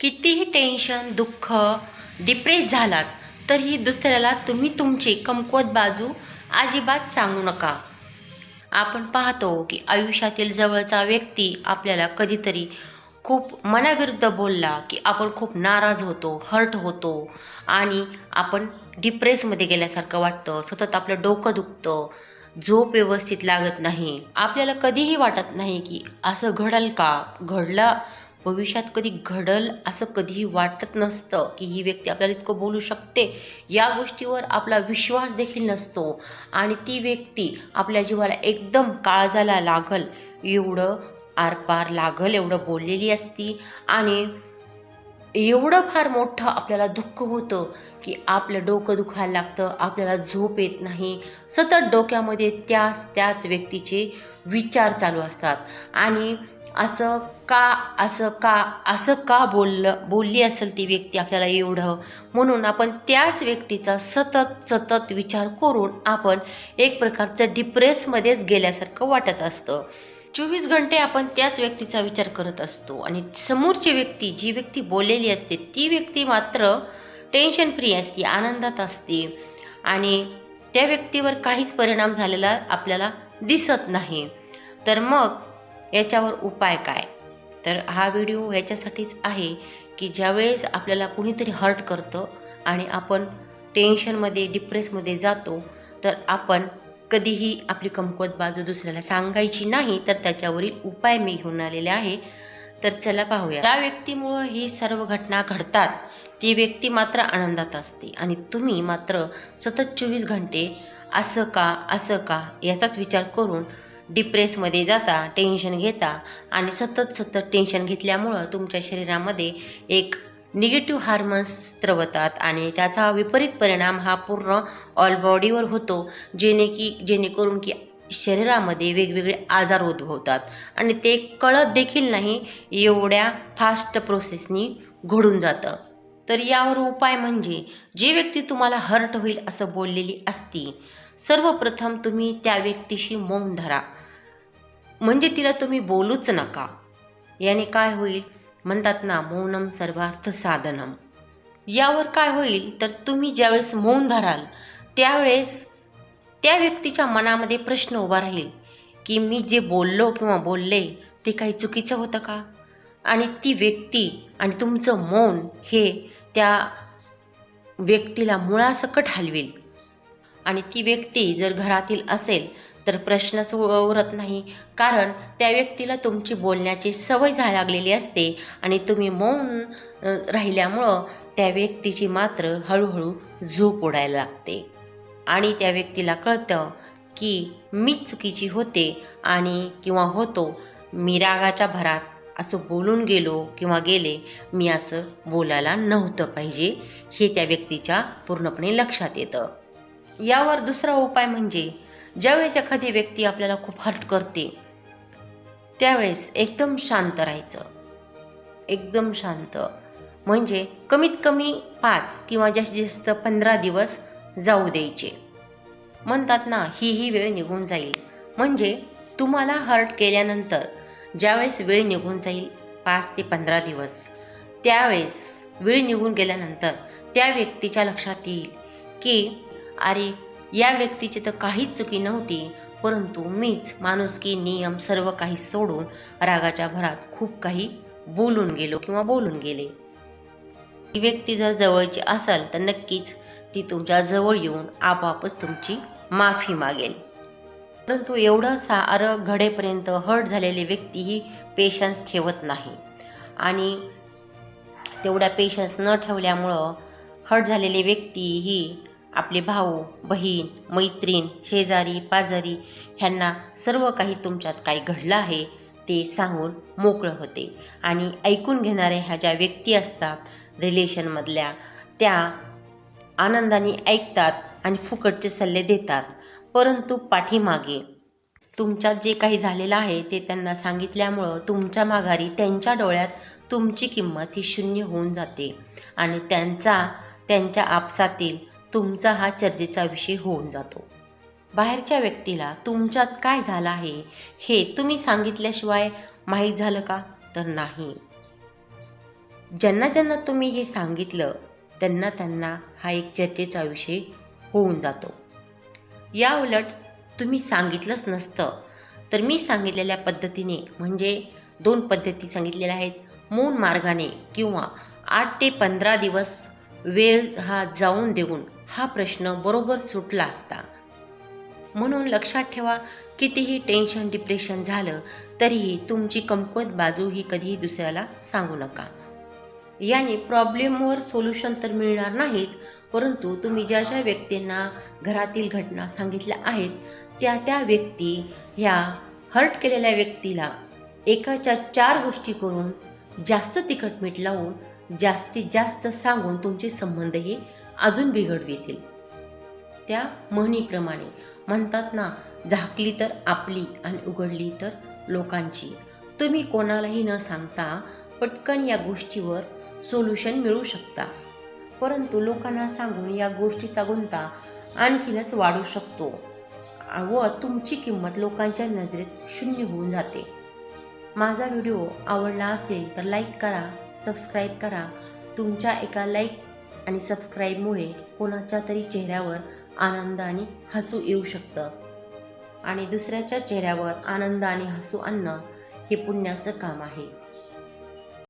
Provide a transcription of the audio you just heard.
कितीही टेन्शन, दुःख, डिप्रेस झालात तरीही दुसऱ्याला तुम्ही तुमची कमकुवत बाजू अजिबात सांगू नका. आपण पाहतो की आयुष्यातील जवळचा व्यक्ती आपल्याला कधीतरी खूप मनाविरुद्ध बोलला की आपण खूप नाराज होतो, हर्ट होतो आणि आपण डिप्रेसमध्ये गेल्यासारखं वाटतं. सतत आपलं डोकं दुखतं, झोप व्यवस्थित लागत नाही. आपल्याला कधीही वाटत नाही की असं घडल का? घडलं भविष्यात कधी घडल असं कधीही वाटत नसतं की ही व्यक्ती आपल्याला इतकं बोलू शकते. या गोष्टीवर आपला विश्वास देखील नसतो आणि ती व्यक्ती आपल्या जीवाला एकदम काळजाला लागल एवढं आरपार लागल एवढं बोललेली असती आणि एवढं फार मोठं आपल्याला दुःख होतं की आपलं डोकं दुखायला लागतं, आपल्याला झोप येत नाही. सतत डोक्यामध्ये त्याच व्यक्तीचे विचार चालू असतात आणि असं का असं का बोलली असेल ती व्यक्ती आपल्याला एवढं, म्हणून आपण त्याच व्यक्तीचा सतत विचार करून आपण एक प्रकारचं डिप्रेसमध्येच गेल्यासारखं वाटत असतं. 24 घंटे आपण त्याच व्यक्तीचा विचार करत असतो आणि समोरची व्यक्ती जी व्यक्ती बोललेली असते ती व्यक्ती मात्र टेन्शन फ्री असते, आनंदात असते आणि त्या व्यक्तीवर काहीच परिणाम झालेला आपल्याला दिसत नाही. तर मग याच्यावर उपाय काय? तर हा व्हिडिओ याच्यासाठीच आहे की ज्यावेळेस आपल्याला कुणीतरी हर्ट करतं आणि आपण टेन्शनमध्ये डिप्रेसमध्ये जातो तर आपण कधीही आपली कमकुवत बाजू दुसऱ्याला सांगायची नाही. तर त्याच्यावरील उपाय मी घेऊन आलेले आहे. तर चला पाहूया. ज्या व्यक्तीमुळं ही सर्व घटना घडतात ती व्यक्ती मात्र आनंदात असते आणि तुम्ही मात्र सतत 24 घंटे असं का याचाच विचार करून डिप्रेसमध्ये जाता, टेन्शन घेता आणि सतत टेन्शन घेतल्यामुळं तुमच्या शरीरामध्ये एक निगेटिव्ह हार्मोन्स स्त्रवतात आणि त्याचा विपरीत परिणाम हा पूर्ण ऑल बॉडीवर होतो, जेणेकरून की शरीरामध्ये वेगवेगळे आजार उद्भवतात आणि ते कळत देखील नाही, एवढ्या फास्ट प्रोसेसनी घडून जातं. तर यावर उपाय म्हणजे जी व्यक्ती तुम्हाला हर्ट होईल असं बोललेली असती, सर्वप्रथम तुम्ही त्या व्यक्तीशी मौन धरा. म्हणजे तिला तुम्ही बोलूच नका. याने काय होईल, म्हणतात ना मौनम सर्वार्थ साधनम. यावर काय होईल तर तुम्ही ज्यावेळेस मौन धराल त्यावेळेस त्या व्यक्तीच्या मनामध्ये प्रश्न उभा राहील की मी जे बोललो किंवा बोलले ते काही चुकीचं होतं का? आणि ती व्यक्ती आणि तुमचं मौन हे त्या व्यक्तीला मुळासकट हलवेल आणि ती व्यक्ती जर घरातील असेल तर प्रश्नच उरत नाही, कारण त्या व्यक्तीला तुमची बोलण्याची सवय लागलेली असते आणि तुम्ही मौन राहिल्यामुळं त्या व्यक्तीची मात्र हळूहळू झोप उडायला लागते आणि त्या व्यक्तीला कळतं की मीच चुकीची होते आणि किंवा होतो, मी रागाच्या भरात असं बोलून गेलो किंवा गेले, मी असं बोलायला नव्हतं पाहिजे, हे त्या व्यक्तीच्या पूर्णपणे लक्षात येतं. यावर दुसरा उपाय म्हणजे ज्यावेळेस एखादी व्यक्ती आपल्याला खूप हर्ट करते त्यावेळेस एकदम शांत राहायचं, एकदम शांत. म्हणजे कमीत कमी 5 किंवा जास्तीत जास्त 15 दिवस जाऊ द्यायचे. म्हणतात ना ही वेळ निघून जाईल. म्हणजे तुम्हाला हर्ट केल्यानंतर ज्यावेळेस वेळ निघून जाईल 5 ते 15 दिवस, त्यावेळेस वेळ निघून गेल्यानंतर त्या व्यक्तीच्या लक्षात येईल की अरे या व्यक्तीची तर काहीच चुकी नव्हती, परंतु मीच माणुसकी नियम सर्व काही सोडून रागाच्या भरात खूप काही बोलून गेले. ही व्यक्ती जर जवळची असेल तर नक्कीच ती तुमच्या जवळ येऊन आपोआपच तुमची माफी मागेल. परंतु एवढं सारं घडेपर्यंत हर्ट झालेली व्यक्ती ही पेशन्स ठेवत नाही आणि तेवढ्या पेशन्स न ठेवल्यामुळं हर्ट झालेली व्यक्ती ही आपले भाऊ, बहीण, मैत्रीण, शेजारी पाजारी ह्यांना सर्व काही तुमच्यात काही घडलं आहे ते सांगून मोकळं होते आणि ऐकून घेणाऱ्या ह्या ज्या व्यक्ती असतात रिलेशनमधल्या, त्या आनंदाने ऐकतात आणि फुकटचे सल्ले देतात, परंतु पाठीमागे तुमच्यात जे काही झालेलं आहे ते त्यांना सांगितल्यामुळं तुमच्या माघारी त्यांच्या डोळ्यात तुमची किंमत ही शून्य होऊन जाते आणि त्यांच्या आपसातील तुमचा हा चर्चेचा विषय होऊन जातो. बाहेरच्या व्यक्तीला तुमच्यात काय झालं आहे हे तुम्ही सांगितल्याशिवाय माहीत झालं का? तर नाही. ज्यांना ज्यांना तुम्ही हे सांगितलं त्यांना त्यांना हा एक चर्चेचा विषय होऊन जातो. या उलट तुम्ही सांगितलंच नसतं तर मी सांगितलेल्या पद्धतीने म्हणजे 2 पद्धती सांगितलेल्या आहेत, मौन मार्गाने किंवा 8 ते 15 दिवस वेळ हा जाऊन देऊन हा प्रश्न बरोबर सुटला असता. म्हणून लक्षात ठेवा, कितीही टेन्शन डिप्रेशन झालं तरीही तुमची कमकुवत बाजू ही कधीही दुसऱ्याला सांगू नका. याने प्रॉब्लेमवर सोल्युशन तर मिळणार नाहीच, परंतु तुम्ही ज्या ज्या व्यक्तींना घरातील घटना सांगितल्या आहेत त्या व्यक्ती ह्या हर्ट केलेल्या व्यक्तीला एकाच्या 4 गोष्टी करून जास्त तिखट मीठ लावून जास्तीत जास्त सांगून तुमचे संबंधही अजून बिघडवितील. त्या म्हणीप्रमाणे म्हणतात ना, झाकली तर आपली आणि उघडली तर लोकांची. तुम्ही कोणालाही न सांगता पटकन या गोष्टीवर सोल्युशन मिळू शकता, परंतु लोकांना सांगून या गोष्टीचा गुंता आणखीनच वाढू शकतो व तुमची किंमत लोकांच्या नजरेत शून्य होऊन जाते. माझा व्हिडिओ आवडला असेल तर लाईक करा, सबस्क्राईब करा. तुमच्या एका लाईक आणि सबस्क्राईबमुळे कोणाच्या तरी चेहऱ्यावर आनंद आणि हसू येऊ शकतं आणि दुसऱ्याच्या चेहऱ्यावर आनंद आणि हसू आणणं हे पुण्याचं काम आहे.